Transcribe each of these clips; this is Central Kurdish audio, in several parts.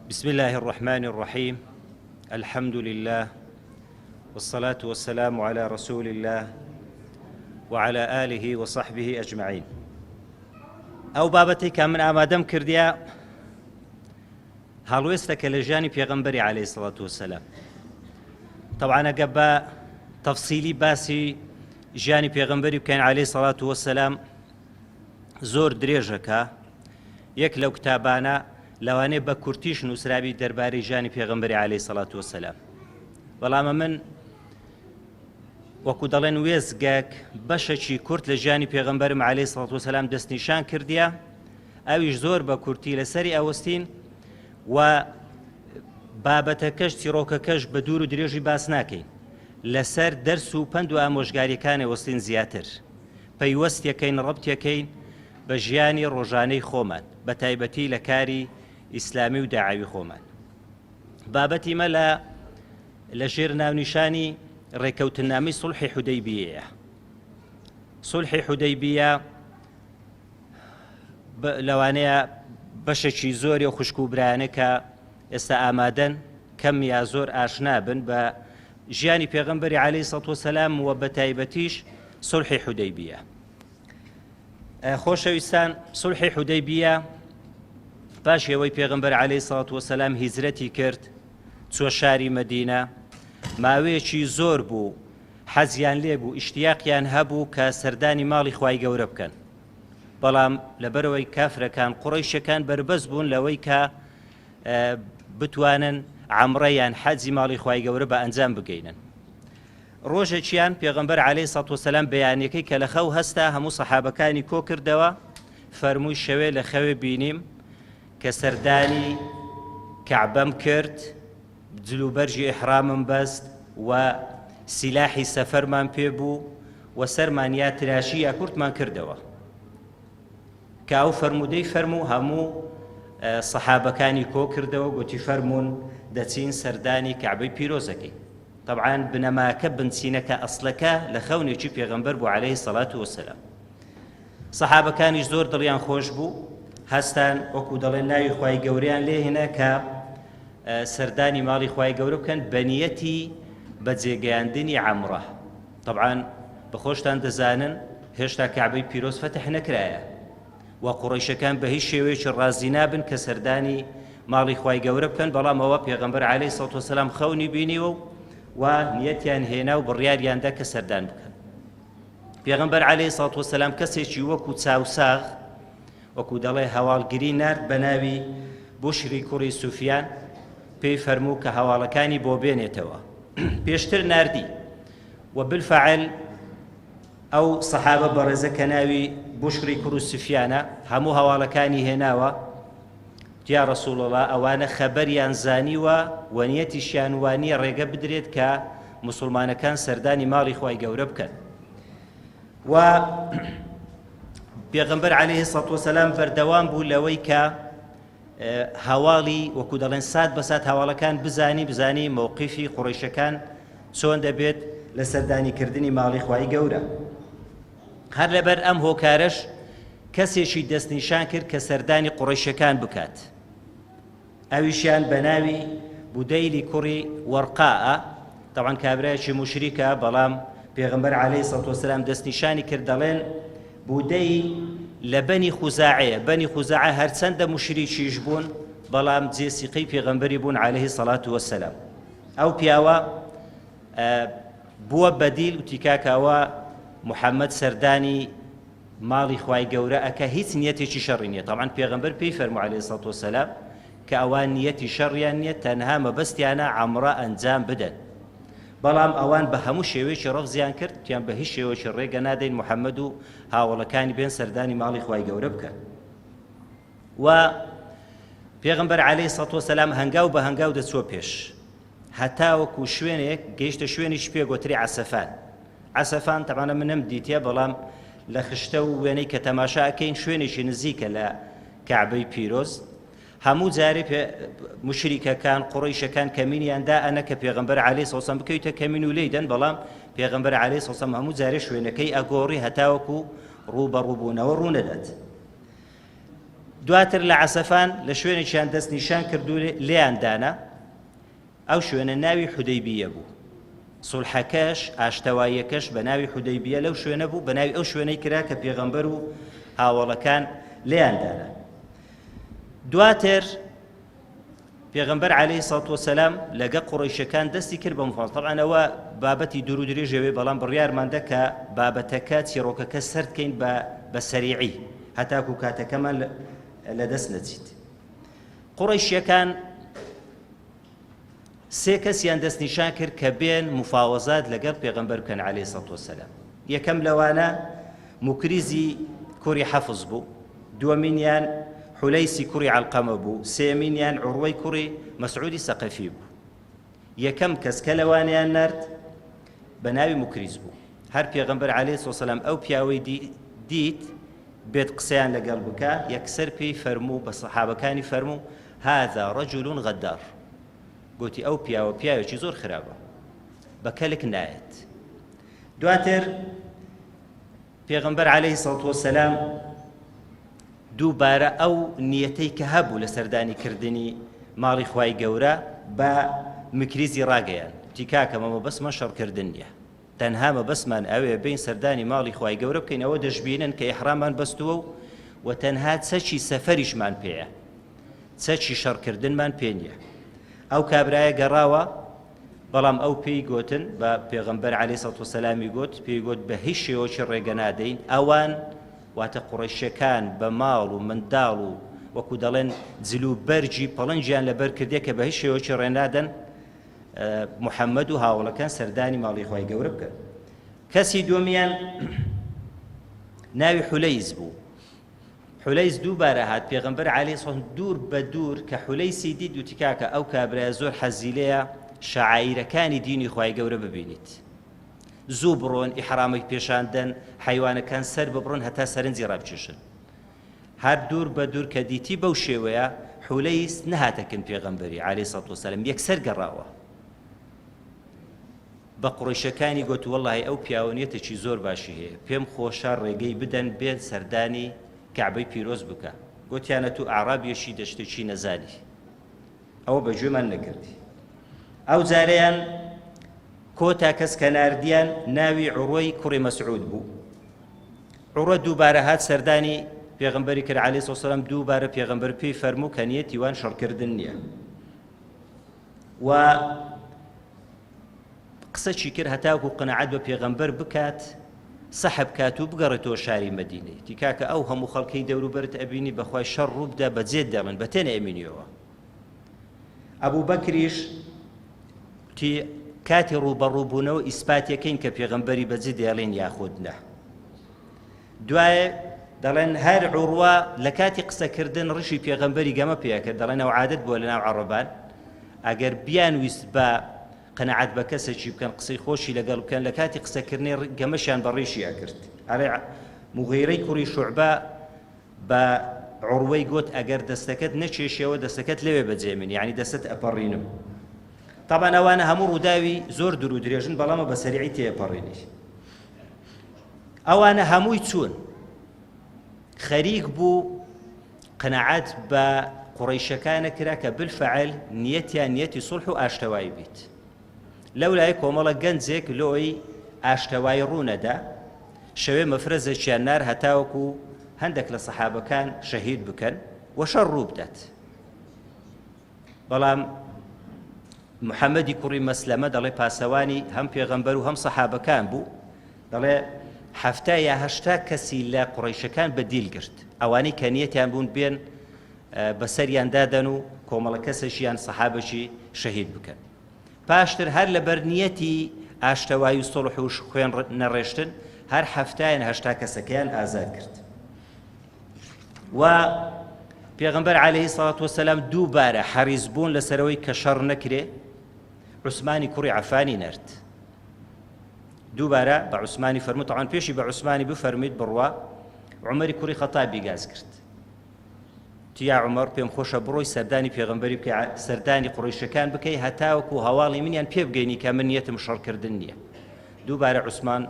بسم الله الرحمن الرحيم. الحمد لله والصلاة والسلام على رسول الله وعلى آله وصحبه أجمعين. ئەو بابەتی کە من ئامادەم کردیا هەڵوێستەکە لە ژیانی پێغەمبەری عەلەیهی سەڵاتو وەسەلام. طبعاً ئەگە بە تەفسیلی باسی ژیانی پێغەمبەری بکەین عەلەیهی سەڵاتو وەسەلام زۆر درێژەکە. یەک لەو کتابانە لەوانەیە بە کورتیش نووسراوی دەربارەی ژیانی پێغەمبەری عەلەیهی سەڵاتو وەسەلام. بەڵام من وەکو دەڵێن وێزگەک بەشێکی کورت لە ژیانی پێغەمبەرم عەلەیهی سەڵاتو وەسەلام دەستنیشان کردیا، ئەویش زۆر بە کورتی لەسەری ئەوەستین و بابەتەکەش چیرۆکەکەش بە دوور و درێژی باس ناکەین، لەسەر دەرس و پند و ئامۆژگاریەکانی وەستین زیاتر، پەیوەستیەکەین ڕەبتیەکەین بە ژیانی ڕۆژانەی خۆمان، بە تایبەتی لە کاری ئیسلامی و داعاوی خۆمان. بابەتی مە لە ژێر ناونیشانی ڕێکەوتنامەی سوڵحی حودەیبیەیە. سوڵحی حودەیبیە لەوانەیە بەشێکی زۆری و خوشک و برایانە کە ئێستا ئامادەن کەم یا زۆر ئاشنا بن بە ژیانی پێغەمبەری عەلەیهی سەڵاتو وەسەلام و بە تایبەتیش سوڵحی حودەیبیە. خۆشەویستان، سوڵحی حودەیبیە پاش ئەوەی پێغەمبەر عەلەیهی سەڵاتو وەسەلام هیجرەتی کرد چوە شاری مەدینە، ماوەیەکی زۆر بوو حەزیان لێ بوو، ئیشتیاقیان هەبوو کە سەردانی ماڵی خوای گەورە بکەن، بەڵام لەبەرەوەی کافرەکان قوڕەیشەکان بربەز بوون لەوەی کە بتوانن عەمرەیان حەجی ماڵی خوای گەورە بە ئەنجام بگەینن. ڕۆژێکیان پێغەمبەر عەلەیهی سەڵاتو وەسەلام بەیانیەکەی کە لە خەو هەستا هەموو سەحابەکانی کۆ کردەوە، فەرمووی شەوێ لە خەوێ بینیم کە سەردانی کەعبەم کرد، جلوبەرژی ئیحرامم بەست و سیلاحی سەفەرمان پێ بوو و سەرمانیا تراشی یا کورتمان کردەوە. کە ئەو فەرمودەی فەرموو هەموو سەحابەکانی کۆ کردەوە، گوتی فەرموون دەچین سەردانی کەعبەی پیرۆزەکەی. طبعاً بنەماکە بنچینەکە ئەسڵەکە لە خەونێکی پێغەمبەر بوو عەلەیهی سەڵاتو وەسەلام. سەحابەکانیش زۆر دڵیان خۆش بوو، هەستان وەکو دەڵێن ناوی خوای گەورەیان لێهێنا کە سەردانی ماڵی خوای گەورە بکەن بە نیەتی بەجێگەیاندنی عەمرە. طبعاً بەخۆشتان دەزانن هێشتا کەعبەی پیرۆز فەتح نەکرایە و قوڕەیشەکان بە هیچ شێوەیەکی ڕازی نابن کە سەردانی ماڵی خوای گەورە بکەن، بەڵام ئەوە پێغەمبەر عەلەیهی سەڵاتو وەسەلام خەونی بینیوە و نیەتیان هێنا و بڕیاریاندا کە سەردان بکەن. پێغەمبەر عەلەیهی سەڵاتو وەسەلام کەسێکی وەکو چاوساغ، وەکو دەڵێ هەواڵگری نارد بە ناوی بوشری کوڕی سوفیان، پێی فەرموو کە هەواڵەکانی بۆ بێنێتەوە. پێشتر ناردی و بالفعل ئەو سەحابە بەڕێزە کە ناوی بوشری کوڕی سوفیانە هەموو هەواڵەکانی هێناوە، یا ڕەسوڵ ئەڵڵا ئەوانە خەبەریان زانیوە و نیەتیشیان وانیە ڕێگە بدرێت کە موسڵمانەکان سەردانی ماڵی خوای گەورە بکەن. و پێغەمبەر عەلەیهی سەڵاتو وەسەلام بەردەوام بوو لەوەی کە هەواڵی وەکو دەڵێن سات بە سات هەواڵەکان بزانی مەوقیفی قوڕەیشەکان چۆن دەبێت لە سەردانیکردنی ماڵی خوای گەورە. هەر لەبەر ئەم هۆکارەش کەسێکی دەستنیشان کرد کە سەردانی قوڕەیشەکان بکات، ئەویشیان بە ناوی بودەیلی کوڕی وەرقاءە. طبعاً کابرایەکی موشریکە، بەڵام پێغەمبەر عەلەیهی سەڵاتو وەسەلام دەستنیشانی کرد، دەڵێن بودەی لە بەنی خوزاعەیە. بەنی خوزاعە هەرچەندە موشریکیش بوون، بەڵام جێسیقەی پێغەمبەری بوون عەلەیهی سەڵاتو وەسەلام. ئەو پیاوە بووە بەدیل وتی کاکەوە محەممەد سەردانی ماڵی خوای گەورە ئەکە، هیچ نیەتێکی شەڕی نییە. طبعاً پێغەمبەر پێی فەرموو عەلەیهی سەڵاتو وەسەلام کە ئەوان نیەتی شەڕیان نییە، تەنها مەبەستیانە عەمرە ئەنجام بدەن، بەڵام ئەوان بە هەموو شێوەیەکی ڕەفزیان کرد، تیان بە هیچ شێوەیەکی ڕێگە نادەین محەممەد و هاوڵەکانی بێن سەردانی ماڵی خوای گەورە بکەن. و پێغەمبەر عەلەیهی سەڵاتو وەسەلام هەنگاو بە هەنگاو دەچووە پێش، هەتا وەکو شوێنێک گەیشتە شوێنیش پێگوتری عەسەفان. عەسەفان تەمانە منم دیتە، بەڵام لە خشتە و وێنەی کە تەماشا ئەکەین شوێنێکی نزیکە لە کەعبەی پیرۆز. هەموو جارێ مشریکەکان قوڕەیشەکان کەمینیاندا ئەنە کە پێغەمبەر عەلەیهی سەڵاتو وەسەلام بکەویتە کەمین و لێیدەن، بەڵام پێغەمبەر عەلەیهی سەڵاتو وەسەلام هەموو جارێ شوێنەکەی ئەگۆڕی هەتا وەکو ڕوو بە ڕووبوونەوە ڕوو نەدات. دواتر لە عەسەفان لە شوێنێکیان دەست نیشان کردو لێیان دانا ئەو شوێنە ناوی حودەیبیە بوو سولحەکەش ئاشتەواییەکەش بە ناوی حودەیبیە لەو شوێنە بوو بە ناوی ئەو شوێنەی کرا کە پێغەمبەر و هاوڵەکان لێیان دانا دواتر پێغەمبەر عەلەیهی سەڵاتو وەسەلام لەگە قوڕەیشەکان دەستی کرد بە مفاوەزە طەبعاً ئەوە بابەتی دوور و درێژەوێ بەڵام بڕیارماندا کە بابەتەکە چیرۆکەکە سەرد بکەین بە سەریعی هەتاکو کاتەکەمان لەدەست نەچیت قوڕەیشیەکان سێ کەسیان دەست نیشان کرد کە بێن مفاوەزات لەگەڵ پێغەمبەر بکەن عەلەیهی سەڵاتو وەسەلام یەکەم لەوانە موکریزی کوڕی حەفز بوو دووەمینیان حولەیسی کوڕی عەلقەمە بوو سێمینیان عوڕوەی کوڕی مەسعودی سەقەفی بوو یەکەم کەس کە لەوانیان نرد بە ناوی موکریز بوو هەر پێغەمبەر عەلەیهی سەڵاتو وەسەلام ئەو پیاوەی دیت بێت قسەیان لەگەڵ بکە یەکسەر پێی فەرموو بە سەحابەکانی فەرموو هذا رجل غدار گوتی ئەو پیاوێکی زۆر خراپە بە کەلک نایەت دواتر پێغەمبەر عەلەیهی سەڵاتو وەسەلام دووبارە ئەو نیەتەی کە هەبوو لە سەردانیکردنی ماڵی خوای گەورە بە مکریزی ڕاگەیان تیکاکە مەمە بەسمە شەڕکردن نییە تەنها مەبەسمان ئەوێ بین سەردانی ماڵی خوای گەورە بکەین ئەوە دەشبینن کە ئیحرامان بەستووە و تەنها چەکی سەفەریشمان پێیە چەکی شەڕکردنمان پێ نییە ئەو کابرایە گەڕاوە بەڵام ئەو پێی گوتن بە پێغەمبەر عەلەیهی سەڵاتو وەسەلامی پێی گوت بە هیچ شێوەیەکی ڕێگە نادەین ئەوان واتە قوڕەیشەکان بە ماڵ و منداڵ و وەکو دەڵێن جل و بەرجی پەڵەنجیان لەبەر کردێ کە بە هیچ شێوەیەکی ڕێنادەن محەممەد و هاوڵەکان سەردانی ماڵی خوای گەورە بکەن کەسی دووەمیان ناوی حولەیز بوو حولەیز دووبارە هات پێغەمبەر عەلەیهی سەڵاتو دوور بە دوور کە حولەیسی دیت وتی کاکە ئەو کابرایە زۆر حەزی لێیە شەعائیرەکانی دینی خوای گەورە ببینیت زوو بڕۆن ئیحرامێک پێشاندن حەیوانەکان سەر ببڕن هەتا سەرنجی ڕابچێشن هەر دوور بە دوور کە دیتی بەو شێوەیە حولەیز نەهاتەکن پێغەمبەری عەلەیهی سەڵاتو وەسەلام یەکسەر گەڕاوە بە قوڕەیشەکانی گوت وەڵڵاهی ئەو پیاوەنیەتێکی زۆر باشی هەیە پێم خۆشە ڕێگەی بدەن بێت سەردانی کعبەی پیرۆز بکە گوتیانە تو ئاعرابیەشی دەشتێکی نەزانی ئەوە بەگوێمان نەکردی ئەو جارەیان کۆتا کەس کە ناردیان ناوی عوڕوەی کوڕی مەسعود بوو عوڕە دووبارە هات سەردانی پێغەمبەری کرد عەلەیهی سەڵاتو وەسەلام دووبارە پێغەمبەر پێی فەرموو کە نیەتی وان شەڕکردن نییە و قسەی کرد هەتاکو قەنەعەت بە پێغەمبەر بکات سەحب کات و بگەڕێتەوە شاری مەدینەی تیکاکە ئەو هەموو خەڵکەی دەوروبەرت ئەبینی بەخوای شەڕ ڕوو بدە بەجێت دەڵێن بە تێنە ئەمینیەوە ئەبوو بەکریش کاتی ڕووبەڕووبوونەوە ئیسپاتیەکەین کە پێغەمبەری بەجێ دێڵێن یاخود نە دوایە دەڵێن هەر عوڕوا لە کاتی قسەکردن ڕشی پێغەمبەری گەمە پێکرد دەڵێن ئەو عادەت بووە لەناو عەرەبان ئەگەر بیانویست بە قەنەعەت بە کەسێکی بکەن قسەی خۆشی لەگەڵ بکەن لە کاتی قسەکردنی گەمەشیان بە ڕێشیان کرد ئەڵێ موغیرەی کوڕی شوعبە بە عوڕوەی گوت ئەگەر دەستەکەت نەچێشیەوە دەستەکەت لەوێ بەجێمن یعنی دەستت ئەپەڕینم طبعا ئەوانە هەموو ڕووداوی زۆر دوور و درێژن بەڵامە بە سەریعی تێپەڕێنی ئەوانە هەمووی چوون خەریک بوو قەنەعەت بە قوڕەیشەکانە کرا کە بالفعل نیەتیان نیەتی سوڵح و ئاشتەوایی بیت لەو لای کۆمەڵە گەنجێک لۆی ئاشتەوایی ڕوونەدا شەوێ مەفرەزێکیان نار هەتاوەکو هەندێک لە سەحابەکان شەهید بکەن و شەڕ ڕوو بدات بەڵام محەممەدی کوڕی مەسلەمە دەڵێ پاسەوانی هەم پێغەمبەر و هەم سەحابەکان بوو دەڵێ هەفتا یا هەشتا کەسی لە قوڕەیشەکان بەدیل گرت ئەوانەی کە نیەتیان بوون بێن بەسەریان دادەن و کۆمەڵە کەسێکیان سەحابەشی شەهید بکەن پاشتر هەر لە بەرنیەتی ئاشتەوایی و سڵح و خوێن نەڕێشتن هەر هەفتایان هەشتا کەسەکەیان ئازاد کرد و پێغەمبەر عەلەیهی سەڵاتو وەسەلام دووبارە حەریص بوون لەسەرەوەی کە شەڕ نەکرێ عوسمانی کوڕی عەفانی نەرد دووبارە بە عوسمانی فەرموو تەعان پێشی بە عوسمانی بفەرمیت بڕوا عومەری کوڕی خەتابی گاز کرد تیا عومەر پێم خۆشە بڕۆی سەردانی پێغەمبەری بکەی سەردانی قوڕەیشەکان بکەی هەتاوەکو هەواڵی منیان پێ بگەینی کە من نیەتم شەڕکردن نییە دووبارە عوسمان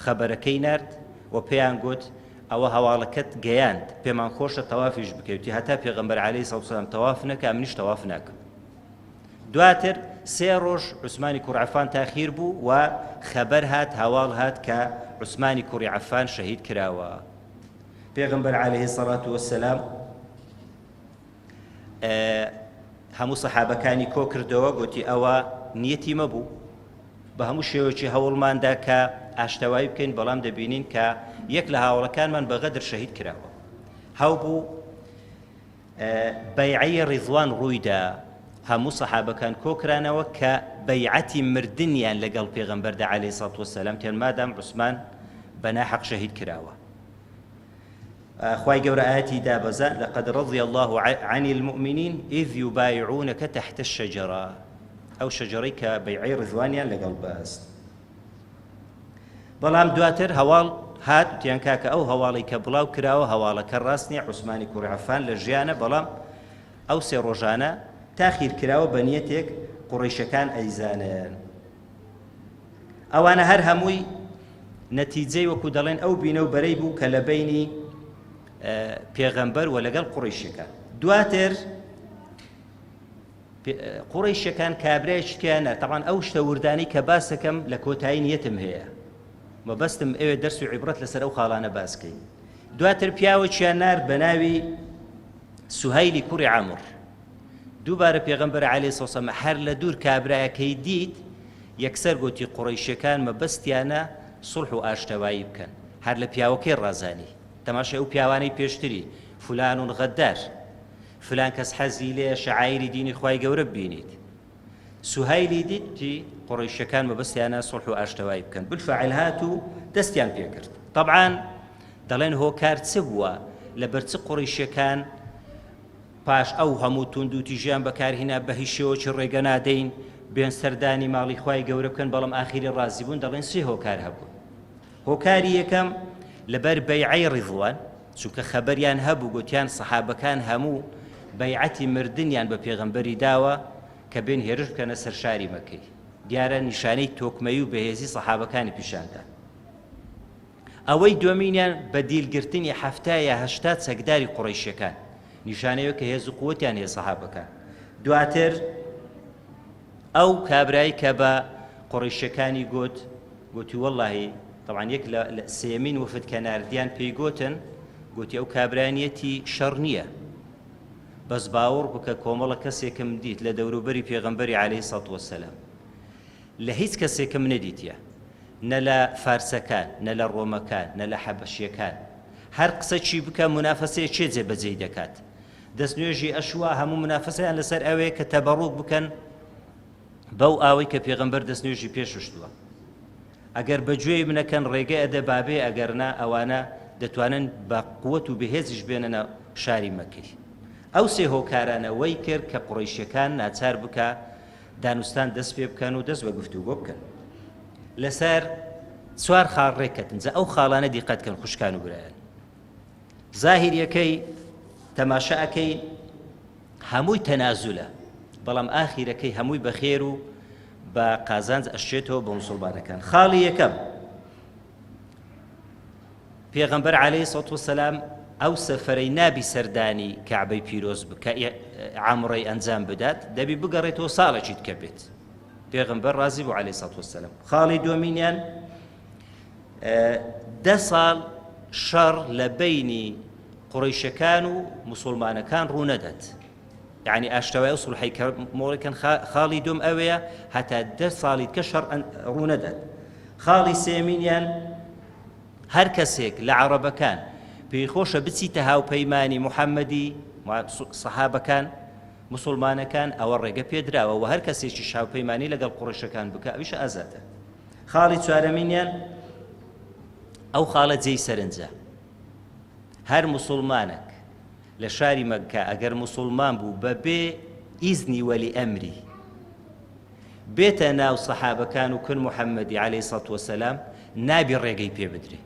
خەبەرەکەی نرد و پێیان گوت ئەوە هەواڵەکەت گەیاند پێمان خۆشە تەوافیش بکەوتی هەتا پێغەمبەر عەلەیهی سەڵاتو وسەلام تەواف نەکا منیش تەواف ناکەم. دواتر 3 ڕۆژ عوسمانی کوڕی عەفان تاخیر بوو و خەبەر هات هەواڵ هات کە عوسمانی کوڕی عەفان شەهید کراوە. پێغەمبەر عەلەیهی سەڵاتو وەسەلام هەموو سەحابەکانی کۆ کردەوە گوتی ئەوە نیەتی مەبوو بە هەموو شێوەیەکی هەوڵماندا کە ئاشتەوایی بکەین بەڵام دەبینین کە یەک لە هاوڵەکانمان بەغەدر شەهید کراوە. هەوبوو بەیعەی ڕیضوان ڕوویدا هەموو سەحابەکان کۆکرانەوە کە بەیعەتی مردنیان لەگەڵ پێغەمبەردا عەلەیهی سەڵاتو وەسەلام تێن مادام عوسمان بەناحەق شەهید کراوە. خوای گەورە ئاەتی دابەزا لەقەد رضي الله عن المؤمنين إذ يبايعونك تحت الشجرة ئەو شەجەرەی کە بەیعەی ڕیضوانیان لەگەڵ بەست. بەڵام دواتر هەواڵ هات وتیان کاکە ئەو هەواڵی کە بڵاو کراوە هەواڵەکە ڕاست نییە عوسمانی کوڕی عەفان لە ژیانە بەڵام ئەو 3 ڕۆژانە تاخیر کراوە بە نیەتێک قوڕیشەکان ئەیزانن. ئەوانە هەر هەمووی نەتیجەی وەکو دەڵێن ئەو بینە و بەرەی بوو کە لە بینی پێغەمبەر و لەگەڵ قوڕیشەکان. دواتر قوڕیشەکان کابرایشتیانە تەبعاً ئەو شتە وردانی کە باسەکەم لە کۆتایی نیەتم هەیە مەبەستم ئەوێ دەرس و عیبرەت لەسەر ئەو خاڵانە باسکەین. دواتر پیاوەکیان نارد بە ناوی سوهەیلی کوڕی عەمڕ. دووبارە پێغەمبەر عەلەیهی سەڵاتو وسەلام هەر لە دوور کابرایەکەی دیت یەکسەر گوتی قوڕیشەکان مەبەستیانە سوڵح و ئاشتەوایی بکەن هەر لە پیاوەکەی ڕازانی تەماشای ئەو پیاوانەی پێشتری فلان و غەدار فلان کەس حەزی لێ شەعایری دینی خوای گەورە ببینیت. سوهەیلی دیتی قوڕیشەکان مەبەستیانە سوڵح و ئاشتەوایی بکەن بالفعل هات و دەستیان پێ کرد. طەبعاً دەڵێن هۆکار چ بووە لەبەر چ قوڕیشەکان پاش ئەو هەموو توند و تیژیان بەکارهێنا بە هیچ شێوەیەکی ڕێگە نادەین بێن سەردانی ماڵی خوای گەورە بکەن بەڵام ئاخیری ڕازی بوون. دەڵێن 3 هۆکار هەبوو. هۆکاری یەکەم لەبەر بەیعەی ڕیضوان چونکە خەبەریان هەبوو گوتیان سەحابەکان هەموو بەیعەتی مردنیان بە پێغەمبەری داوە کە بێن هێرش بکەنە سەر شاری مەکەی. دیارە نیشانەی تۆکمەی و بەهێزی سەحابەکانی پیشاندا. ئەوەی دووەمینیان بە دیلگرتنی 70 یا 80 چەکداری قوڕیشەکان نیشانەیە کە هێز و قووەتیان هەیە سەحابەکان. دواتر ئەو کابرایی کە بە قوڕیشەکانی گوتی وەڵڵاهی طبعاً یەک لە سێمین وفد کە ناردیان پێی گوتن گوتی ئەو کابرانیەتی شەڕ نییە بەس باوەڕ بکە کۆمەڵە کەسێکم دیت لە دەوروبەری پێغەمبەری عەلەیهی سەڵاتو وەسەلام لە هیچ کەسێکم نەدیتیە نە لە فارسەکان نە لە ڕۆمەکان نە لە حەبەشیەکان هەر قسە چی بکە منافەسەیە چێ جێبەجێی دەکات. دەستنوێژی ئەشوا هەموو منافەسەیان لەسەر ئەوەیە کە تەبەڕوک بکەن بەو ئاوەی کە پێغەمبەر دەستنوێژی پێشوشتووە. ئەگەر بەگوێی منەکەن ڕێگەی ئەدە بابێ ئەگەرنا ئەوانە دەتوانن بە قووەت و بەهێزیش بێنە شاری مەکەی. ئەو 3 هۆکارانە وەی کرد کە قوڕیشەکان ناچار بکە دانوستان دەست پێ بکەن و دەست بە گفتوگۆ بکەن. لەسەر 4 خاڵ ڕێکەتن جا ئەو خاڵانە دیقەتکەن خوشکان و برایان. زاهیریەکەی تەماشاەکەی هەمووی تەنازولە بەڵام ئاخیرەکەی هەمووی بەخێر و بە قازانج ئەشێتەوە بە موسڵمانەکان. خاڵی یەکەم پێغەمبەر عەلەیهی سەڵاتو وەسەلام ئەو سەفەرەی نابی سەردانی کەعبەی پیرۆز بکە عەمڕەی ئەنجام بدات دەبی بگەڕێتەوە ساڵێکی تکە بێت. پێغەمبەر ڕازی بوو عەلەیهی سەڵاتو وەسەلام. خاڵی دووەمینیان 10 ساڵ شەڕ لە بەینی قوڕیشەکان و موسڵمانەکان ڕوو نەدات. یعنی ئاشتەوای ئەو سوڵحەی کە مۆڵێکن. خاڵی دوم ئەوەیە هەتا 10 ساڵی کە شەڕ ڕوو نەدات. خاڵی سێمینیان هەر کەسێک لە عەرەبەکان پێی خۆشە بچیتە هاوپەیمانی موحەممەدی سەحابەکان موسڵمانەکان ئەوە ڕێگە پێدراوە و هەر کەسێکی هاوپەیمانی لەگەڵ قوڕیشەکان بکە ئەویش ئازادە. خاڵی چوارەمینیان ئەو خاڵە جێی سەرنجە هەر موسڵمانێک لە شاری مەککە ئەگەر موسڵمان بوو بەبێ ئیزنی وەلی ئەمری بێتە ناو سەحابەکان و کن موحەممەدی عەلەیهی سەڵاتو وەسەلام نابی ڕێگەی پێ بدرێ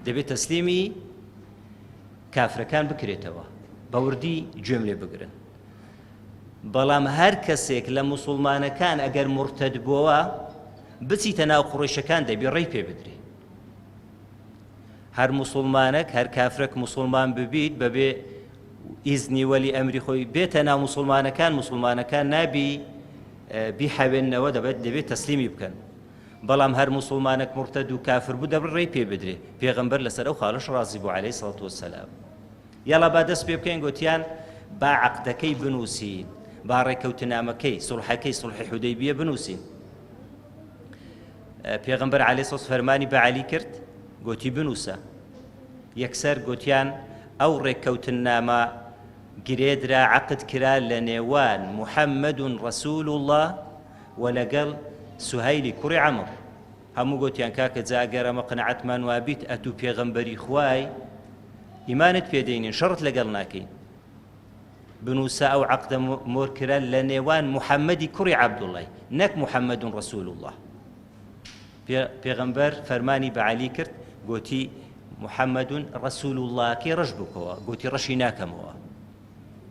دەبێت تەسلیمی کافرەکان بکرێتەوە بەوردی گوێم لێ بگرن. بەڵام هەر کەسێک لە موسڵمانەکان ئەگەر مرتەد بووەوە بچیتە ناو قوڕیشەکان دەبی ڕێی پێ بدرێ. هەر مسلمانێک هەر کافرێک مسلمان ببیت بەبێ ئیزنی وەلی ئەمری خۆی بێتە ناو مسلمانەکان نابی بیحەوێنەوە دەبێت تەسلیمی بکەن بەڵام هەر مسلمانێک مرتەد و کافر بوو دەبڕێی پێ بدرێ پێغەمبەر لەسەر ئەو خاڵەش ڕازی بوو عەلەیهی سەڵات وەسەلام یاڵا با دەست پێ بکەین گوتیان با عەقدەکەی بنووسین با ڕێکەوتنامەکەی سوڵحی حودەیبیە بنووسین پێغەمبەر عەلەیهی سەڵات فەرمانی بە عەلی کرد گوتی بنووسە یەکسەر گوتیان ئەو ڕێکەوتنامە گرێدرا عەقد کرا لە نێوان محەممەد ڕەسوول الله و لەگەڵ سوهەیلی کوڕی عەمڕ هەموو گوتیان کاکە جاگەر ئەمە قەنەعەتمان وابیت ئەتوو پێغەمبەری خوای ئیمانت پێدەینین شەڕت لەگەڵ ناکەین بنووسە ئەو عەقدە مۆر کرا لە نێوان محەممەدی کوڕی عەبدوڵڵای نەک محەممەد ڕەسوول الله پێغەمبەر فەرمانی بە عەلی کرد گوتی محەممەد ڕەسوول الله کێ ڕەش بکەوە گوتی ڕەشی ناکەمەوە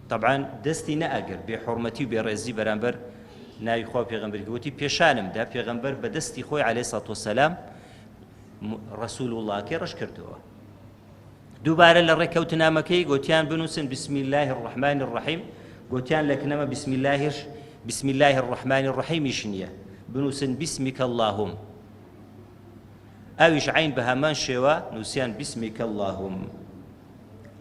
طبعا دەستی نەئەگر بێحوڕمەتی و بێڕێزی بەرامبەر ناوی خوا پێغەمبەری گوتی پێشانمدا پێغەمبەر بە دەستی خۆی عەلەیهی سەڵات وەسەلام ڕەسوول الله کێ ڕەش کردەوە دووبارە لە ڕێکەوتنامەکەی گوتیان بنووسن بسم الله الرحمن الرحیم گوتیان لەکنەمە بسم الله الرحمن الرحیمیش نییە بنووسن بسمك اللهم ئەویش عین بە هەمان شێوە نووسیان بسمك اللهم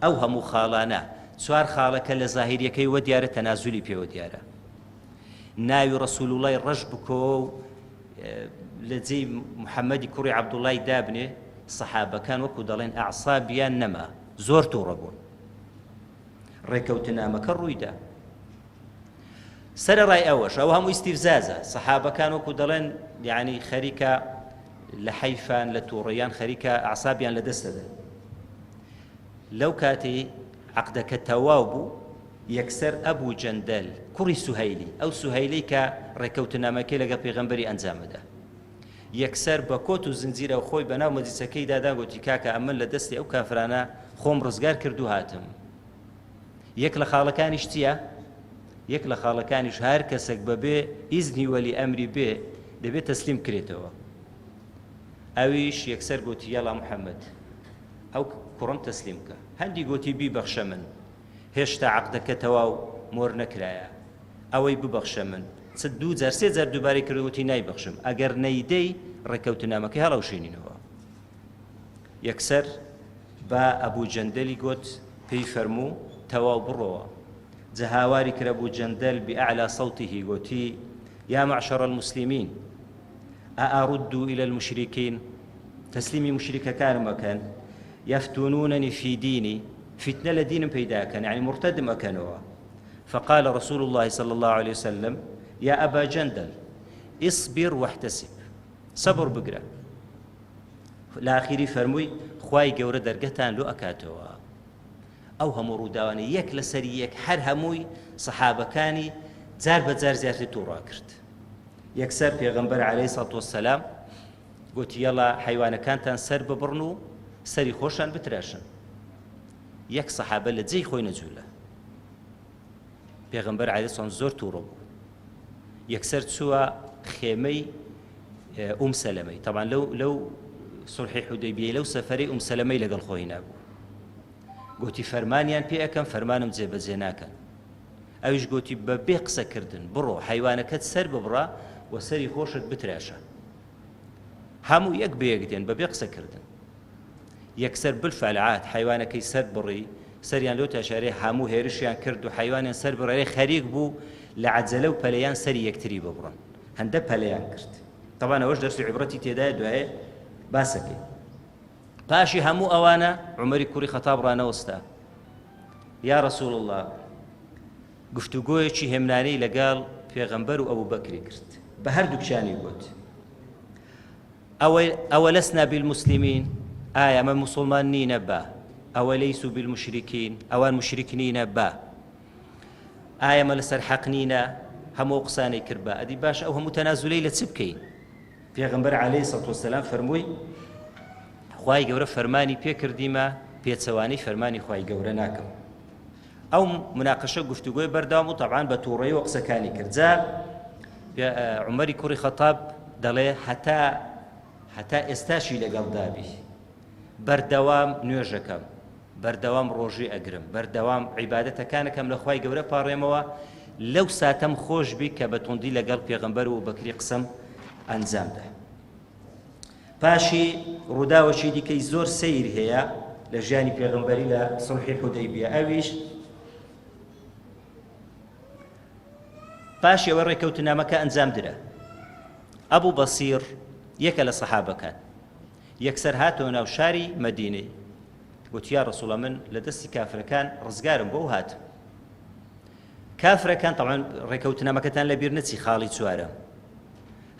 ئەو هەموو خاڵانە چوار خاڵەکە لە زاهیریەکەی وە دیارە تەنازولی پێوە دیارە ناوی ڕەسوول اللای ڕەش بکۆ و لە جێی محەممەدی کوڕی عەبدوڵڵای دابنێ سەحابەکان وەکو دەڵێن ئەعسابیان نەما زۆر تووڕە بوون ڕێکەوتنامەکە ڕوویدا سەرەڕای ئەوەش ئەوە هەموو ئیستیفزازە سەحابەکان وەکو دەڵێن یعنی خەریکە لە حەیفان لە تووڕەیان خەریکە ئەعسابیان لەدەست دەدەن لەو کاتێ عەقدەکە تەواو بوو یەکسەر ئەبوو جەندەل کوڕی سوهەیلی ئەو سوهەیلەی کە ڕێکەوتنامەکەی لەگەڵ پێغەمبەری ئەنجامەدا یەکسەر بە کۆت و زنجیرە و خۆی بەناو مەجلیسەکەی دادا گوتی کاکە ئەمن لە دەستی ئەو کافرانە خۆم ڕزگار کردو هاتم یەک لە خاڵەکانیش چییە؟ یەک لە خاڵەکانیش هەر کەسێک بەبێ ئیزنی وەلی ئەمری بێ دەبێت تەسلیم کرێتەوە ئەویش یەکسەر گوتی یاڵا محەممەد ئەو کوڕم تەسلیم کە هەندی گوتی بیبەخشە من هێشتا عەقدەکە تەواو مۆر نەکرایە ئەوەی ببەخشە من چ دوو جار سێ جار دووبارەی کردوتی نایبەخشم ئەگەر نەیدەی ڕێکەوتنامەکەی هەڵەوشێنینەوە یەکسەر بە ئەبوو جەندەلی گوت پێی فەرموو تەواو بڕۆوە جەهاواری کرد ئەبوو جەندەل بئەعلا صەوتیه گوتی یا معشەڕ المسلمین ئەئەڕدوا إلى المشركين تەسلیمی مشریکەکانم مەکەن يفتونونني في ديني فتنة لدينم بيداكن يعني مرتدم أكنوا فقال رسول الله صلى الله عليه وسلم يا أبا جندل اصبر واحتسب صبر بقرأ الآخري فرموي خواي جورة درجتان لو أكاتوا أو هم روداني يك لسريك حر هموي صحابة كاني زار بزار زيارتي تورا كرت يكسر پیغمبر عليه الصلاة والسلام قلت يلا حيوان كانتان سر ببرنو سري خوشان بتراشن يك صحابة لزي خوي نزوله پیغمبر عليه الصلاة والسلام زور تورو يكسر سوا خيمي سلمي طبعا لو صلح حديبية لو سفري سلمي لقل خوي نابو قوتي فرمانيان بي أكن فرمانم زي بزيناكن أوش قوتي ببيقسا كردن برو حيوانك سر ببرا وسري خوشت بتراشا همو يك بيقدين ببيقسا كردن يكسر بالفعلات حيوانك سر بري سريان لو تشاري همو هيرشيان كردو حيوان سر بري خريق بو لعجلو بليان سري يكتري ببرن هنده بليان كرد طبعا اوش درس عبرتي تيدا دوائي باسكي باشي همو اوانا عمري كوري خطاب رانا وستا يا رسول الله گفتوگوی چی همنانی لەگەڵ پێغەمبەر و ئەبوو بەکری کرد بە هەردووکشانی گوت ئەوە لەسنا بالمسلمین ئایا ئەمە موسڵمان نینە با ئەوە لەیسو بالمشرکین ئەوان مشرک نینە با ئایا ئەمە لەسەر حەق نینە هەموو قسانەی کرد با ئەدی باش ئەو هەموو تەنازولەی لە چ بکەین پێغەمبەر عەلەیهی سەڵات وەسەلام فەرمووی خوای گەورە فەرمانی پێکردیمە پێچەوانەی فەرمانی خوای گەورە ناکەم ئەو مناقەشە گفتوگۆی بەردەوام و طبعاً بە تووڕەیی و قسەکانی کرد جا عومەری کوڕی خەتاب دەڵێ هەتا ئێستاشی لەگەڵ دابی بەردەوام نوێژەکەم، بەردەوام ڕۆژی ئەگرم، بەردەوام عیبادەتەکانەکەم لە خوای گەورە پاڕێمەوە، لەو ساتەم خۆش بی کە بە توندی لەگەڵ پێغەمبەر و بەکری قسەم ئەنجامدا. پاشی ڕووداوەشی دیکەی زۆر سەیر هەیە لە ژیانی پێغەمبەری لە سڵحی حودەیبیە. ئەویش پاش ئەوە ڕێکەوتنامەکە ئەنجام درا. ئەبوو بەسیر یەکە لە سەحابەکان یەکسەر هاتەوە ناو شاری مەدینەی، گوتی یا ڕەسوڵە من لە دەستی کافرەکان ڕزگارم بۆ هاتم. کافرەکان تەڵان ڕێکەوتنامەکەتان لەبیر نەچی خاڵی چوارە،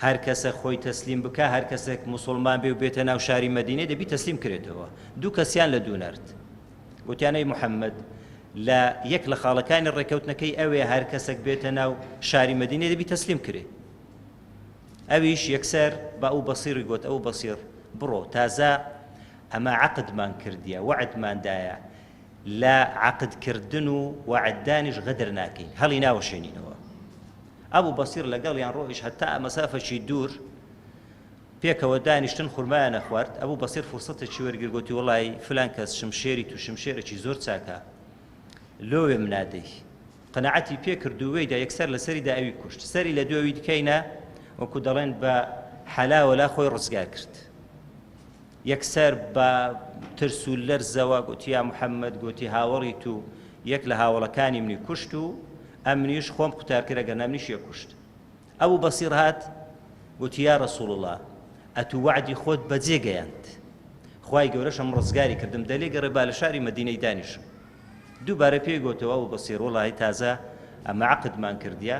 هەر کەسە خۆی تەسلیم بکە، هەر کەسێک موسڵمان بێ و بێتە ناو شاری مەدینەی دەبی تەسلیم کرێتەوە. دوو کەسیان لە دوو نەرد، گوتیانەی محەممەد لە یەک لە خاڵەکانی ڕێکەوتنەکەی ئەوێ هەر کەسێک بێتە ناو شاری مەدینەی دەبی تەسلیم کرێ. ئەویش یەکسەر بە ئەو بەسیری گوت ئەو بەسیر بڕۆ، تازە ئەمە عەقدمان کردیە، وەعدماندایە، لە عەقدکردن و وەعددانیش غەدر ناکەین، هەڵی ناوەشێنینەوە. ئەبوو بەسیر لەگەڵیان ڕۆیش هەتا مەسافەشی دوور پێکەوە دانیشتن خورمایان نەخوارد. ئەبوو بەسیر فرسەتێکی وەرگر گوتی وەڵی فلان کەس شمشێری تو شمشێرێکی زۆر چاکە لۆوێ منادەی، قەنەعەتی پێ کردووەیدا یەکسەر لەسەریدا ئەوی کوشت، سەری لە دوێوی دکەینە وەکو دەڵێن بە حەلاوەلا خۆی ڕزگار کرد. یەکسەر بە ترس و لەرزەوە گوتی یا محەممەد، گوتی هاوڵی تو یەک لە هاوڵەکانی منی کوشت و ئەمنیش خۆم قوتارکرد ئەگەر نامنیشیە کوشت. ئەبوو بەسیر هات گوتی یا ڕەسوڵ الله ئەتو وعدی خۆت بەجێگەیاند، خوای گەورەشم ڕزگاری کردم، دەلێ گەڕێ با لە شاری مەدینەی دانیشم. دووبارە پێی گوتەوە ئەبوو بەسیر وەڵی تازە ئەمە عەقدمان کردیە،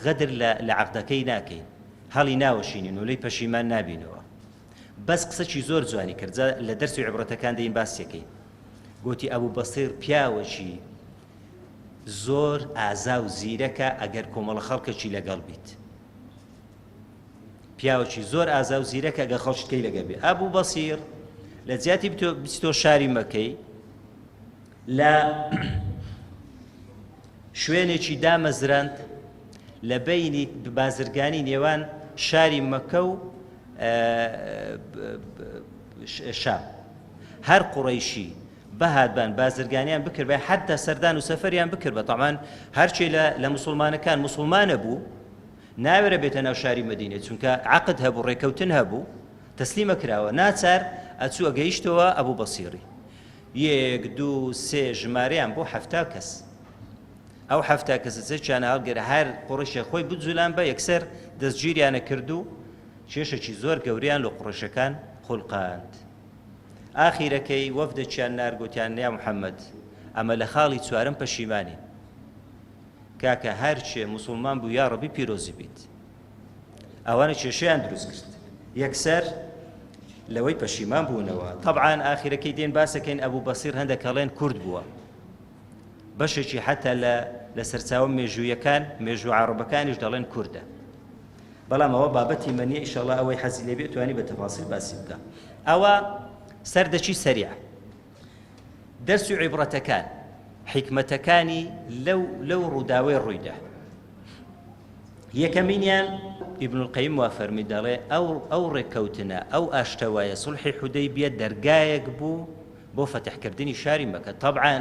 غەدر لە عەقدەکەی ناکەین، هەڵی ناوەشینین و لێی پەشیمان نابینەوە. بەس قسەی زۆر جوانی کرد، لە دەرسی عیبرەتەکان دەین باسیەکەی. گوتی ئەبوو بەسیر پیاوەکی زۆر ئازا و زیرەکە ئەگەر کۆمەڵە خەڵکێکی لەگەڵ بیت، پیاوەکی زۆر ئازا و زیرەکە ئەگەر خەڵکێکی لەگەڵ بیت. ئەبوو بەسیر لە جیاتی بچیتۆ شاری مەکەی، لە شوێنێکی دامەزراند لە بەینی بازرگانی نێوان شاری مەکە و شام. هەر قوڕەیشی بەهاتبان بازرگانیان بکرد بە حتا سەردان و سەفەریان بکرد بە تەمان هەرچی لە موسڵمانەکان موسڵمانە بوو ناوێرە بێتە ناو شاری مەدینە، چونکە عەقد هەبوو، ڕێکەوتن هەبوو، تەسلیمە کراوە، ناچار ئەچوو ئەگەیشتەوە ئەبوو بەسیری. یەک دوو سێ ژمارەیان بۆ 70 کەس. ئەو 70 کەسەچیانە هەڵگەرە هەر قوڕیشە خۆی بجوولان بە یەکسەر دەستگیریانە کرد و کێشێکی زۆر گەوریان لە قوڕیشەکان خوڵقاند. ئاخیرەکەی وەفدەچیان نارگوتیان یا محەممەد ئەمە لە خاڵی چوارم پەشیمانی، کاکە هەرچێ موسڵمان بوو یا ڕەبی پیرۆزی بیت. ئەوانە کێشەیان دروست کرد، یەکسەر لەوەی پەشیمان بوونەوە. طبعاً ئاخیرەکەی دێن باسەکەین ئەبوو بەسیر هەندێک هەڵێن کورد بووە، بەشێکی حتا لە سەرچاوە مێژوویەکان مێژوو عەرەبەکانیش دەڵێن کوردە، بەڵام ئەوە بابەتی مەنیە، ئیشەڵڵا ئەوەی حەزی لێ بێت توانی بە تەفاسیل باسی بکە. ئەوە سەردەچی سەریع دەرس و عیبرەتەکان حیکمەتەکانی لەو ڕووداوەی ڕوویدا. یەکەمینیان ئیبن القەیم وا فەرمی دەڵێ ئەو ڕێککەوتنە ئەو ئاشتەوایە سڵحی حودەیبیە دەرگایەک بوو بۆ فەتحکردنی شاری مەکە. طبعاً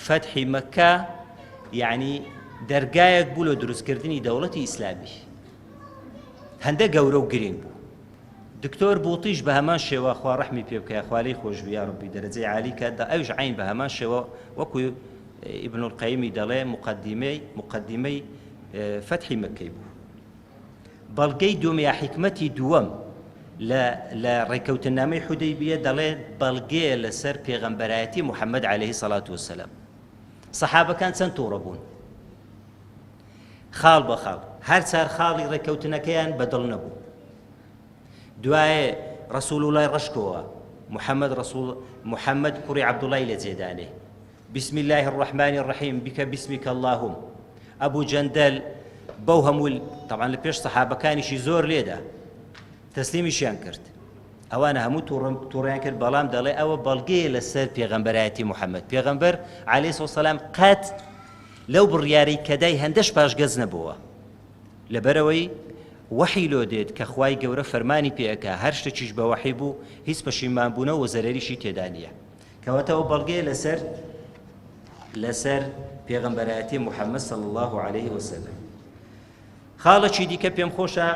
فەتحی مەکە یعنی دەرگایەک بوو لە دروستکردنی دەوڵەتی ئیسلامی، هەندە گەورە و گرنگ بوو. دکتۆر بوتیش بە هەمان شێوە خوا ڕەحمی پێ بکە، خوالەی خۆشبی یا ڕەبی دەرەجەی عالی کاتدا ئەوش عین بە هەمان شێوە وەکو ئیبن القەیمی دەڵێ مقدمەی فەتحی مەکەی بوو. بەڵگەی دووەم یا حیکمەتی دووەم لە ڕێکەوتنامەی حودەیبیە دەڵێ بەڵگەیە لەسەر پێغەمبەرایەتی محەممەد عەلەیهی سەڵات وەسەلام. سەحابەکان چەند تووڕە بوون، خاڵ بە خاڵ، هەر چار خاڵی ڕێکەوتنەکەیان بەدڵ نەبوو. دوایێ ڕەسوڵ وڵای ڕەشکەوە محەممەد کوڕی عەبدوڵای لە جێدانێ، بسم الله الرحمن الرحیم بکە بسمیکە اللهم. ئەبوو جەندەل بەو هەموو طبعاً لە پێش سەحابەکانیشی زۆر لێدا تەسلیمیشیان کرد، ئەوانە هەموو تووڕیان کرد، بەڵام دەڵێ ئەوە بەڵگەیە لەسەر پێغەمبەرایەتی محەممەد. پێغەمبەر عەلەیهی سەلام قەت لەو بڕیارەی کەدای هەندەش پاشگەز نەبووە، لەبەرەوەی وحی لۆ دێت کە خوای گەورە فەرمانی پێەکە هەر شتێکیش بە وحی بوو هیچ پەشیمانبوونەوە و زەرەریشی تێدا نییە کەواتەوە بەڵگەیە لەسەر پێغەمبەرایەتی محەممەد صلی الله عليه وسلم. خاڵەکی دیکە پێم خۆشە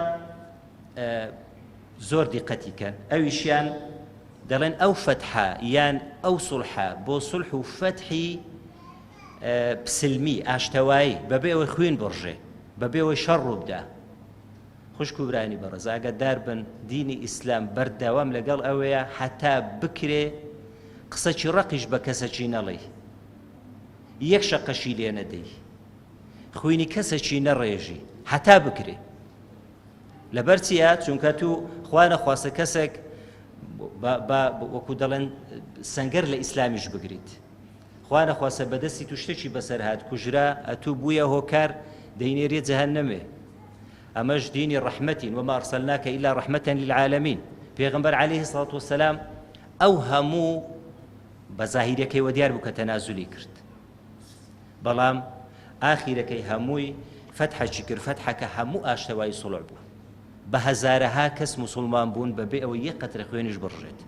زۆر دیقەتی کەن ئەویشیان دەڵێن ئەو فەتحە یان ئەو سوڵحە بۆ سوڵح و فەتحی پسلمی ئاشتەوایی بەبێ ئەوەی خوێن بڕژێ بەبێ ئەوەی شەڕ ڕووبدا. خوشک و برانی بەڕێز ئاگادار بن دینی ئیسلام بەردەوام لەگەڵ ئەوەیە حتا بکرێ قسەی ڕقیش بە کەسەکی نەڵێ یەک شەقەشی لێ نەدەی خوێنی کەسێکی نەڕێژی حتا بکرێ لەبەر چیە چونکە تو خوا نەخواستە کەسێک وەکو دەڵێن سەنگەر لە ئیسلامیش بگریت خوا نەخواستە بەدەستی تو شتێکی بەسەر هات کوژرا ئەتوو بوویە هۆکار دەینێریە جەهەنەمێ ئەمەش دینی ڕەحمەتین وما ئەرسەلناکە ئیلا ڕەحمەتەن للعالەمین. پێغەمبەر عەلەیهی سەڵات وەسەلام ئەو هەموو بە زاهیرەکەیوە دیار بوو کە تەنازولی کرد بەڵام ئاخیرەکەی هەمووی فەتحەکی کرد فەتحەکە هەموو ئاشتەوایی سوڵح بوو بە هەزارەها کەس موسڵمان بوون بەبێ ئەوەی یەک قەترە خوێنیش بڕژێت.